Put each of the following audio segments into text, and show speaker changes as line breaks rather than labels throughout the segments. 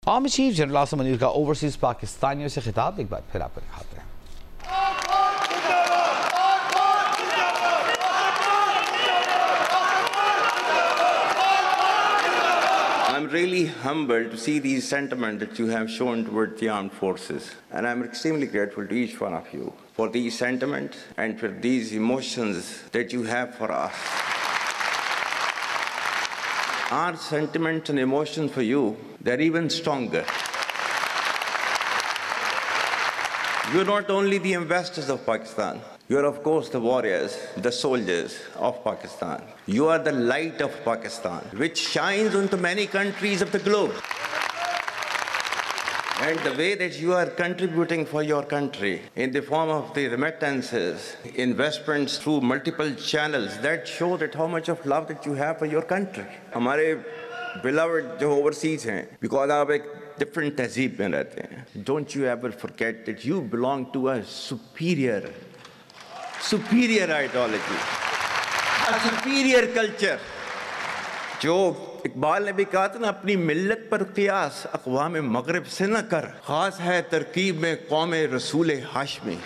Army chief general Asim Munir का overseas पाकिस्तानियों से खिताब, एक बार फिर आपको दिखाते हैं।
I'm really humbled to see these sentiments that you have shown towards the armed forces, and I'm extremely grateful to each one of you for these sentiments and for these emotions that you have for us. Our sentiments and emotions for you, they're even stronger. You're not only the ambassadors of Pakistan, you're of course the warriors, the soldiers of Pakistan. You are the light of Pakistan, which shines onto many countries of the globe. And the way that you are contributing for your country in the form of the remittances, investments through multiple channels, that show that how much of love that you have for your country. हमारे beloved जो overseas हैं, because आप एक different तहजीब में रहते हैं. Don't you ever forget that you belong to a superior ideology, a superior culture. जो इकबाल ने भी कहा था ना, अपनी मिल्लत पर क़ियास अक़वाम मग़रिब से न कर, ख़ास है तरकीब में कौम रसूल हाशमी.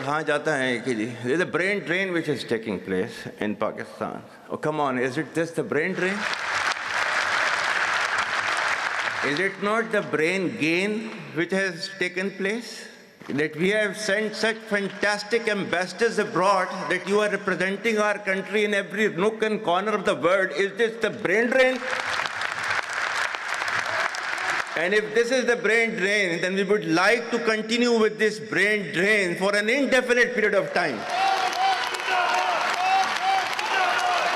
कहा जाता है कि जी there is a brain drain which is taking place in Pakistan. Oh come on, is it just the brain drain? Is it not the brain gain which has taken place? That we have sent such fantastic ambassadors abroad, that you are representing our country in every nook and corner of the world. Is this the brain drain? And if this is the brain drain, then we would like to continue with this brain drain for an indefinite period of time.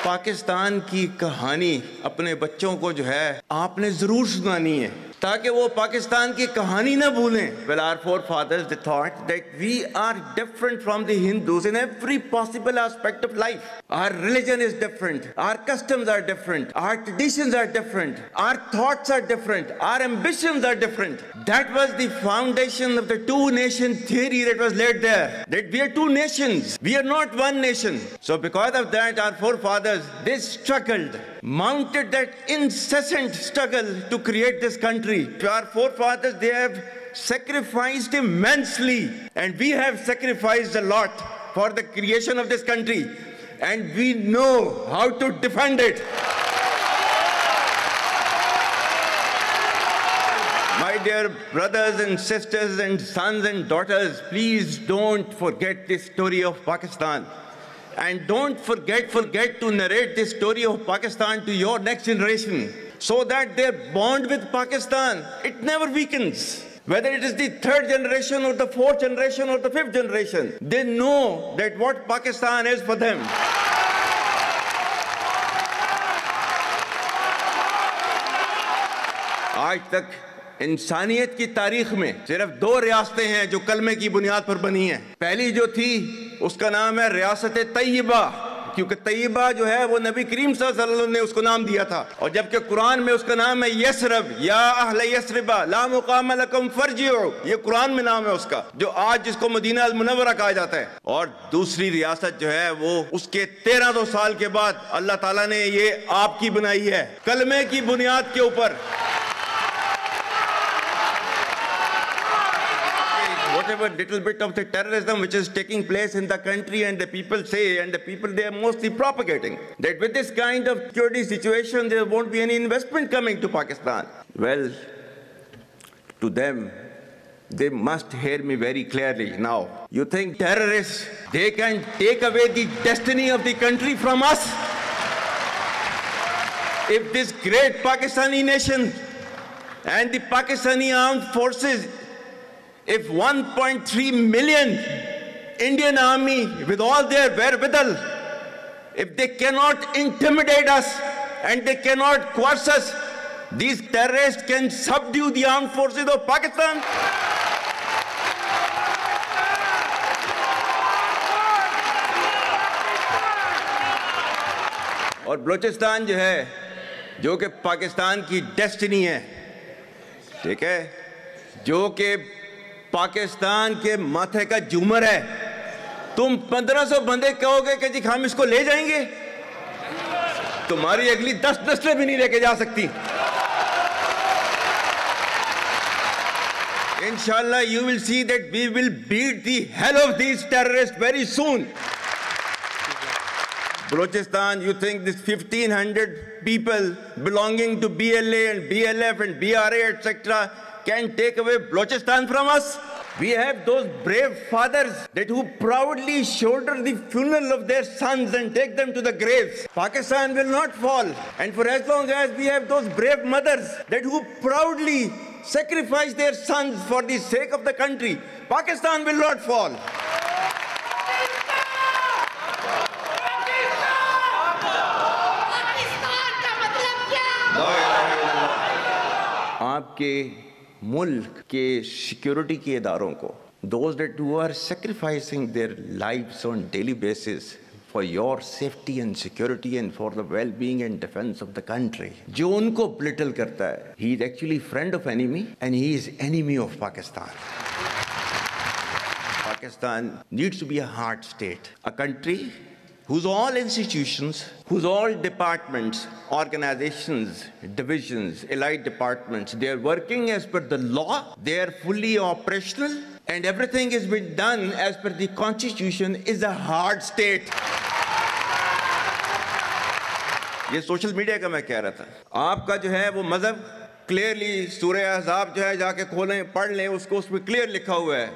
Pakistan की कहानी अपने बच्चों को जो है आपने जरूर सुनानी है, ताकि वो पाकिस्तान की कहानी ना भूलें. Well, our forefathers, they thought that we are different from the Hindus in every possible aspect of life. Our religion is different, our customs are different, our traditions are different, our thoughts are different, our ambitions are different. That was the foundation of the two-nation theory that was laid there, that we are two nations, we are not one nation. So because of that, our forefathers, they struggled, mounted that incessant struggle to create this country. Our forefathers, they have sacrificed immensely, and we have sacrificed a lot for the creation of this country, and we know how to defend it. My dear brothers and sisters and sons and daughters, please don't forget this story of Pakistan. And don't forget to narrate this story of Pakistan to your next generation, so that their bond with Pakistan, it never weakens. Whether it is the third generation or the fourth generation or the fifth generation, they know that what Pakistan is for them. आज तक इंसानियत की तारीख में सिर्फ दो रियासतें हैं जो कलमे की बुनियाद पर बनी हैं. पहली जो थी उसका नाम है रियासत तैयबा, क्योंकि तैयबा जो है वो नबी करीम सल्लल्लाहु अलैहि वसल्लम ने उसको नाम दिया था. और जबकि कुरान में उसका नाम है यसरब, या अहले यसरबा ला मुकाम लकुम फरजिउ, ये कुरान में नाम है उसका, जो आज जिसको मदीना अल मुनव्वरा कहा जाता है. और दूसरी रियासत जो है वो उसके 1300 साल के बाद अल्लाह ताला ने ये आपकी बनाई है, कलमे की बुनियाद के ऊपर. Whatever little bit of the terrorism which is taking place in the country, and the people say, and the people they are mostly propagating, that with this kind of security situation there won't be any investment coming to Pakistan. Well, to them, they must hear me very clearly now. You think terrorists, they can take away the destiny of the country from us? If this great Pakistani nation and the Pakistani armed forces, if 1.3 million Indian army with all their wherewithal, if they cannot intimidate us and they cannot coerce us, these terrorists can subdue the armed forces of Pakistan. और बलूचिस्तान जो है, जो कि पाकिस्तान की destiny है, ठीक है, जो कि पाकिस्तान के माथे का झूमर है, तुम 1500 बंदे कहोगे कि जी हम इसको ले जाएंगे, तुम्हारी अगली 10 नस्लें भी नहीं लेके जा सकती. Inshallah, you will see that we will beat the hell of these terrorists very soon. Balochistan, you think this 1,500 people belonging to BLA and BLF and BRA, etc., can take away Balochistan from us? We have those brave fathers that who proudly shoulder the funeral of their sons and take them to the graves. Pakistan will not fall. And for as long as we have those brave mothers that who proudly sacrifice their sons for the sake of the country, Pakistan will not fall. आपके मुल्क के security के इदारों को, those that who are sacrificing their lives on daily basis for your safety and security and for the well-being and defense of the country, जो उनको belittle करता है, he is actually friend of enemy and he is enemy of Pakistan. Pakistan needs to be a hard state, a country whose all institutions, whose all departments, organizations, divisions, allied departments, they are working as per the law, they are fully operational, and everything has been done as per the constitution, is a hard state. ये social media का मैं कह रहा था, आपका जो है वो मजहब क्लियरली सूरह अहज़ाब जो है जाके खोलें पढ़ लें, उसको उसमें क्लियर लिखा हुआ है.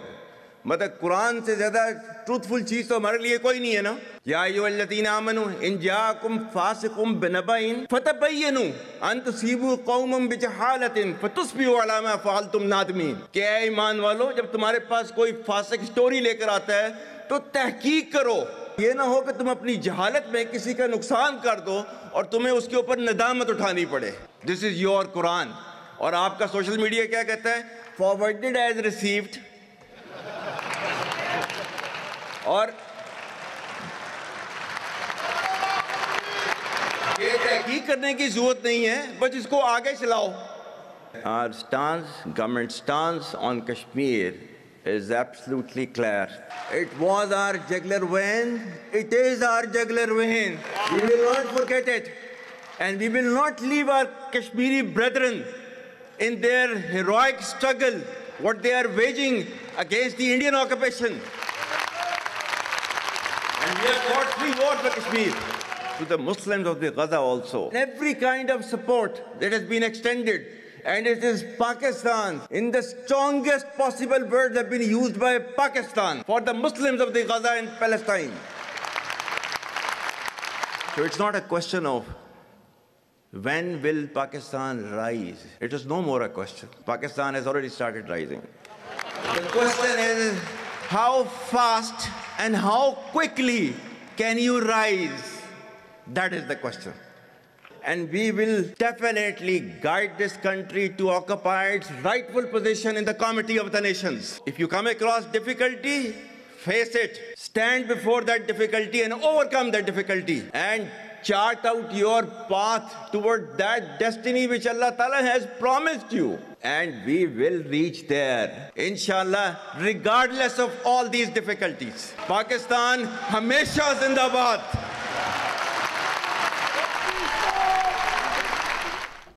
मतलब कुरान से ज्यादा ट्रूथफुल चीज तो हमारे लिए कोई नहीं है ना. या अय्युहल्लज़ीना आमनू इन जाअकुम फासिकुम बिनबइन फतबय्यनु अन तुसीबू कौमम बिजहालतिन फतुस्बिहू अला मा फअलतुम नादिमीन. क्या ईमान वालों, जब तुम्हारे पास कोई फासिक स्टोरी लेकर आता है तो तहकीक करो. ये ना हो कि तुम अपनी जहालत में किसी का नुकसान कर दो और तुम्हें उसके ऊपर नदामत उठानी पड़े. This is your Quran. और आपका सोशल मीडिया क्या कहता है? Forwarded as received. और ये तहकीक करने की जरूरत नहीं है, बस इसको आगे चलाओ. Our stance, government stance on Kashmir is absolutely clear. It was our jugular vein. It is our jugular vein. We will not forget it, and we will not leave our Kashmiri brethren in their heroic struggle, what they are waging against the Indian occupation. And we have fought free war for Kashmir. To the Muslims of the Gaza also, every kind of support that has been extended, and it is Pakistan, in the strongest possible words have been used by Pakistan for the Muslims of the Gaza and Palestine. So it's not a question of when will Pakistan rise. It is no more a question. Pakistan has already started rising. The question is how fast and how quickly can you rise? That is the question. And we will definitely guide this country to occupy its rightful position in the Committee of the Nations. If you come across difficulty, face it. Stand before that difficulty and overcome that difficulty. And chart out your path toward that destiny which Allah Ta'ala has promised you. And we will reach there, inshallah, regardless of all these difficulties. Pakistan, Hamesha Zindabad.